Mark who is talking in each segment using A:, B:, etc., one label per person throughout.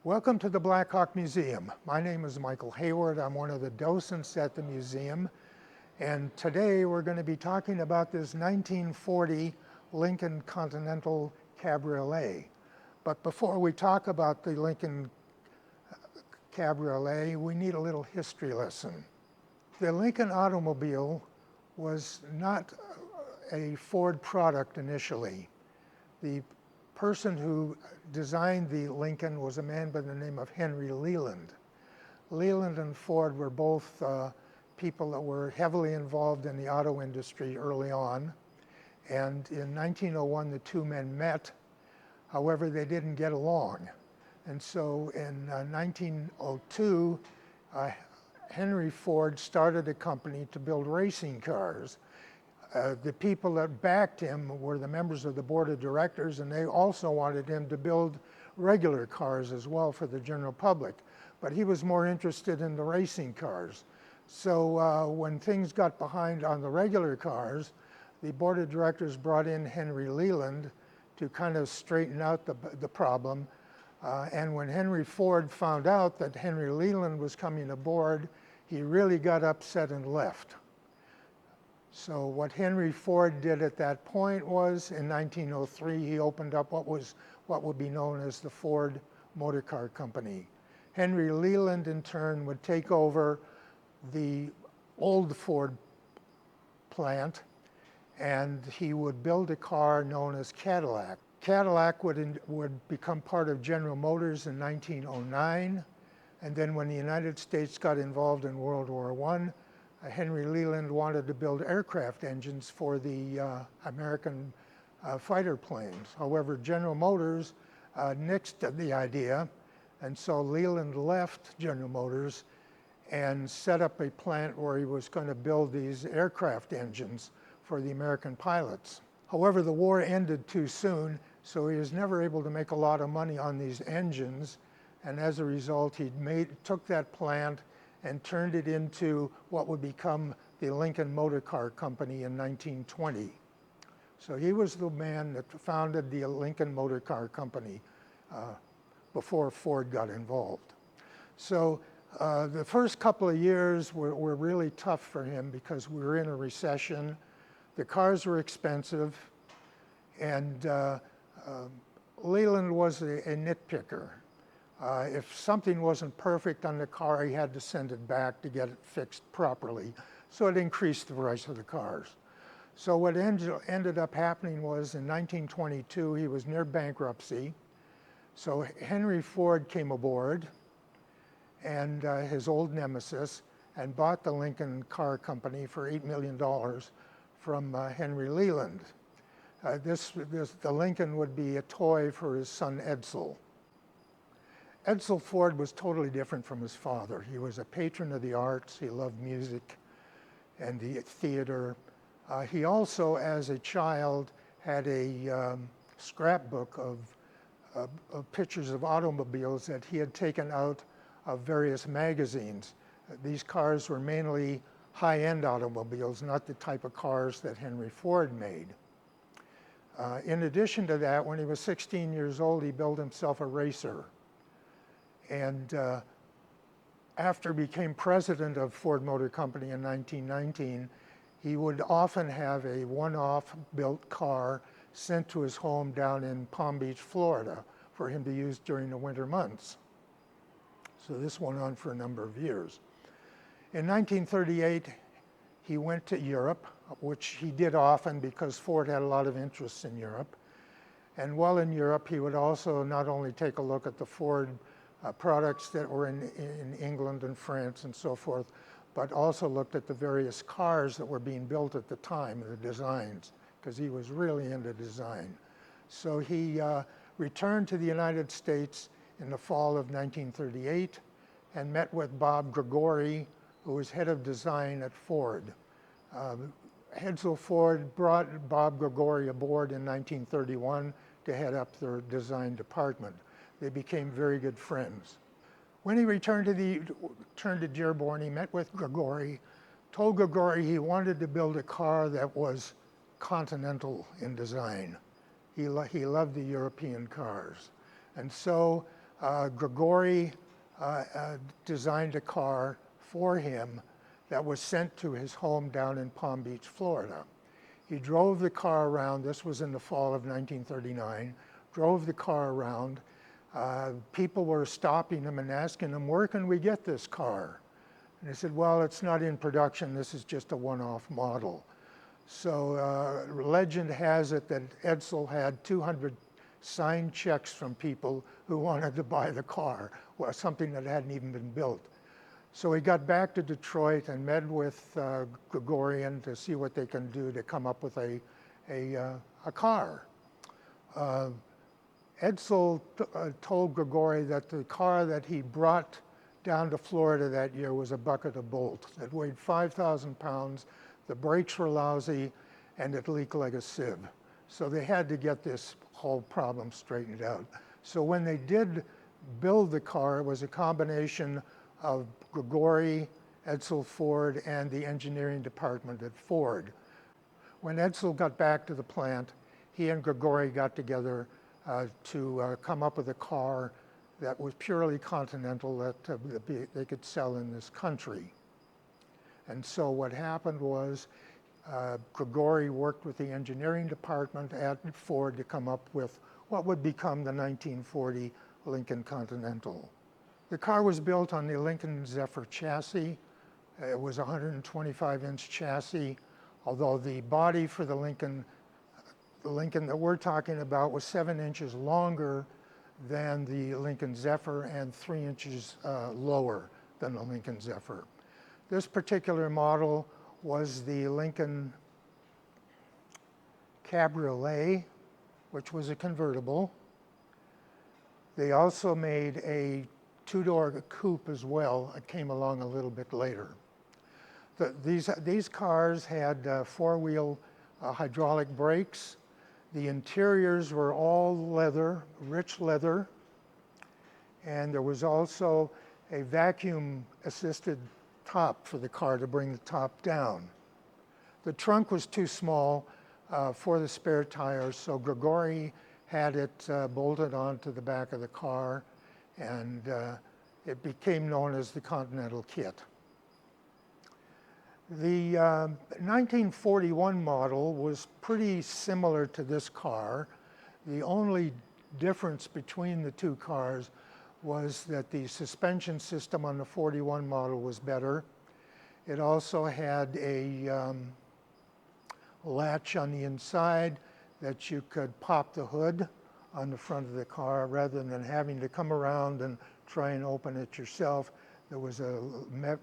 A: Welcome to the Black Hawk Museum. My name is Michael Hayward. I'm one of the docents at the museum. And today we're going to be talking about this 1940 Lincoln Continental Cabriolet. But before we talk about the Lincoln Cabriolet, we need a little history lesson. The Lincoln automobile was not a Ford product initially. The person who designed the Lincoln was a man by the name of Henry Leland. Leland and Ford were both people that were heavily involved in the auto industry early on. And in 1901, the two men met. However, they didn't get along. And so in 1902, Henry Ford started a company to build racing cars. The people that backed him were the members of the board of directors, and they also wanted him to build regular cars as well for the general public. But he was more interested in the racing cars. So when things got behind on the regular cars, the board of directors brought in Henry Leland to kind of straighten out the problem. And when Henry Ford found out that Henry Leland was coming aboard, he really got upset and left. So what Henry Ford did at that point was, in 1903, he opened up what would be known as the Ford Motor Car Company. Henry Leland, in turn, would take over the old Ford plant, and he would build a car known as Cadillac. Cadillac would become part of General Motors in 1909, and then when the United States got involved in World War I, Henry Leland wanted to build aircraft engines for the American fighter planes. However, General Motors nixed the idea, and so Leland left General Motors and set up a plant where he was going to build these aircraft engines for the American pilots. However, the war ended too soon, so he was never able to make a lot of money on these engines, and as a result, he took that plant and turned it into what would become the Lincoln Motor Car Company in 1920. So he was the man that founded the Lincoln Motor Car Company before Ford got involved. So the first couple of years were really tough for him because we were in a recession. The cars were expensive, and Leland was a nitpicker. If something wasn't perfect on the car, he had to send it back to get it fixed properly. So it increased the price of the cars. So what ended up happening was in 1922, he was near bankruptcy. So Henry Ford came aboard, and his old nemesis, and bought the Lincoln Car Company for $8 million from Henry Leland. The Lincoln would be a toy for his son Edsel. Edsel Ford was totally different from his father. He was a patron of the arts. He loved music and the theater. He also, as a child, had a scrapbook of pictures of automobiles that he had taken out of various magazines. These cars were mainly high-end automobiles, not the type of cars that Henry Ford made. In addition to that, when he was 16 years old, he built himself a racer. And after he became president of Ford Motor Company in 1919, he would often have a one-off built car sent to his home down in Palm Beach, Florida, for him to use during the winter months. So this went on for a number of years. In 1938, he went to Europe, which he did often because Ford had a lot of interests in Europe. And while in Europe, he would also not only take a look at the Ford products that were in England and France and so forth, but also looked at the various cars that were being built at the time, the designs, because he was really into design. So he returned to the United States in the fall of 1938 and met with Bob Gregori, who was head of design at Ford. Edsel Ford brought Bob Gregori aboard in 1931 to head up their design department. They became very good friends. When he returned to Dearborn, he met with Gregori, told Gregori he wanted to build a car that was Continental in design. He loved the European cars. And so Grigori designed a car for him that was sent to his home down in Palm Beach, Florida. He drove the car around. This was in the fall of 1939. Drove the car around. People were stopping him and asking him, "Where can we get this car?" And he said, "Well, it's not in production. This is just a one-off model." So legend has it that Edsel had 200 signed checks from people who wanted to buy the car, well, something that hadn't even been built. So he got back to Detroit and met with Grigorian to see what they can do to come up with a car. Edsel told Grigori that the car that he brought down to Florida that year was a bucket of bolts. It weighed 5,000 pounds, the brakes were lousy, and it leaked like a sieve. So they had to get this whole problem straightened out. So when they did build the car, it was a combination of Grigori, Edsel Ford, and the engineering department at Ford. When Edsel got back to the plant, he and Grigori got together to come up with a car that was purely Continental that they could sell in this country. And so what happened was Grigori worked with the engineering department at Ford to come up with what would become the 1940 Lincoln Continental. The car was built on the Lincoln Zephyr chassis. It was a 125-inch chassis, although the body for the Lincoln that we're talking about was 7 inches longer than the Lincoln Zephyr and 3 inches lower than the Lincoln Zephyr. This particular model was the Lincoln Cabriolet, which was a convertible. They also made a two-door coupe as well. It came along a little bit later. These cars had four-wheel hydraulic brakes. The interiors were all leather, rich leather, and there was also a vacuum-assisted top for the car to bring the top down. The trunk was too small for the spare tires, so Grigori had it bolted onto the back of the car, and it became known as the Continental Kit. The 1941 model was pretty similar to this car. The only difference between the two cars was that the suspension system on the 41 model was better. It also had a latch on the inside that you could pop the hood on the front of the car rather than having to come around and try and open it yourself. There was a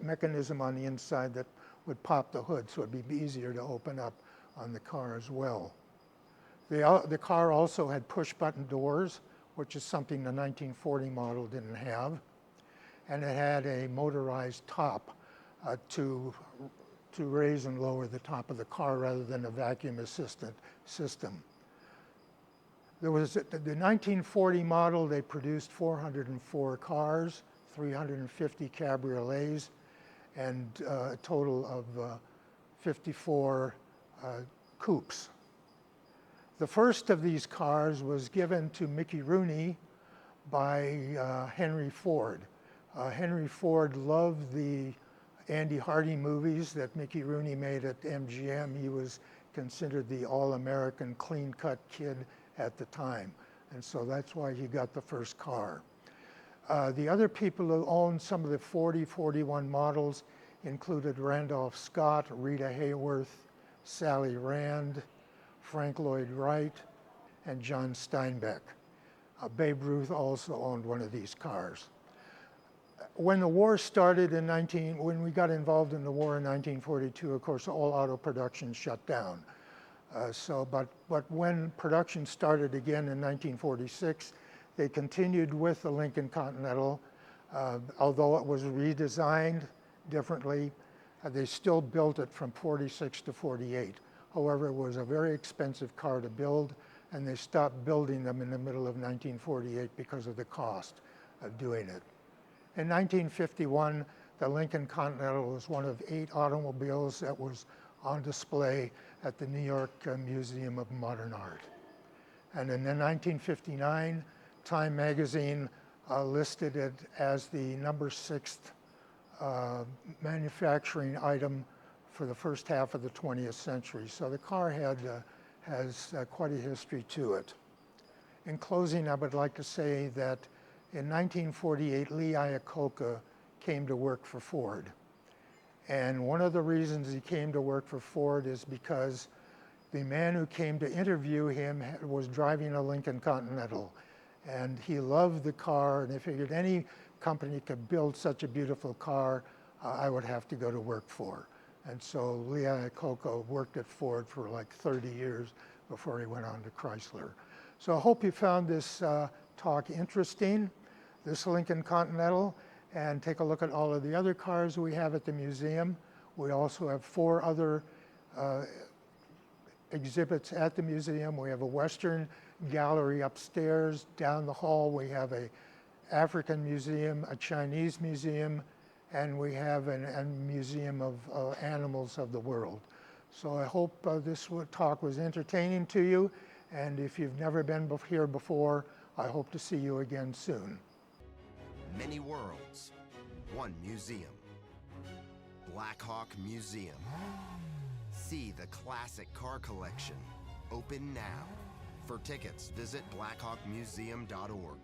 A: mechanism on the inside that would pop the hood, so it'd be easier to open up on the car as well. The car also had push-button doors, which is something the 1940 model didn't have, and it had a motorized top to raise and lower the top of the car rather than a vacuum-assisted system. There was the 1940 model. They produced 404 cars, 350 cabriolets, and a total of 54 coupes. The first of these cars was given to Mickey Rooney by Henry Ford. Henry Ford loved the Andy Hardy movies that Mickey Rooney made at MGM. He was considered the all-American clean-cut kid at the time, and so that's why he got the first car. The other people who owned some of the 40, 41 models included Randolph Scott, Rita Hayworth, Sally Rand, Frank Lloyd Wright, and John Steinbeck. Babe Ruth also owned one of these cars. When the war started when we got involved in the war in 1942, of course, all auto production shut down. But when production started again in 1946, they continued with the Lincoln Continental. Although it was redesigned differently, they still built it from 46 to 48. However, it was a very expensive car to build, and they stopped building them in the middle of 1948 because of the cost of doing it. In 1951, the Lincoln Continental was one of 8 automobiles that was on display at the New York Museum of Modern Art. And in 1959, Time magazine listed it as the number 6th manufacturing item for the first half of the 20th century. So the car has quite a history to it. In closing, I would like to say that in 1948, Lee Iacocca came to work for Ford. And one of the reasons he came to work for Ford is because the man who came to interview him was driving a Lincoln Continental. And he loved the car, and they figured any company could build such a beautiful car, I would have to go to work for. And so Lee Iacocca worked at Ford for like 30 years before he went on to Chrysler. So I hope you found this talk interesting, this Lincoln Continental, and take a look at all of the other cars we have at the museum. We also have 4 other exhibits at the museum. We have a Western gallery upstairs. Down the hall we have a African museum, a Chinese museum, and we have a museum of animals of the world. So I hope this talk was entertaining to you, and if you've never been here before, I hope to see you again soon.
B: Many worlds, one museum. Black Hawk Museum. See the classic car collection. Open now. For tickets, visit blackhawkmuseum.org.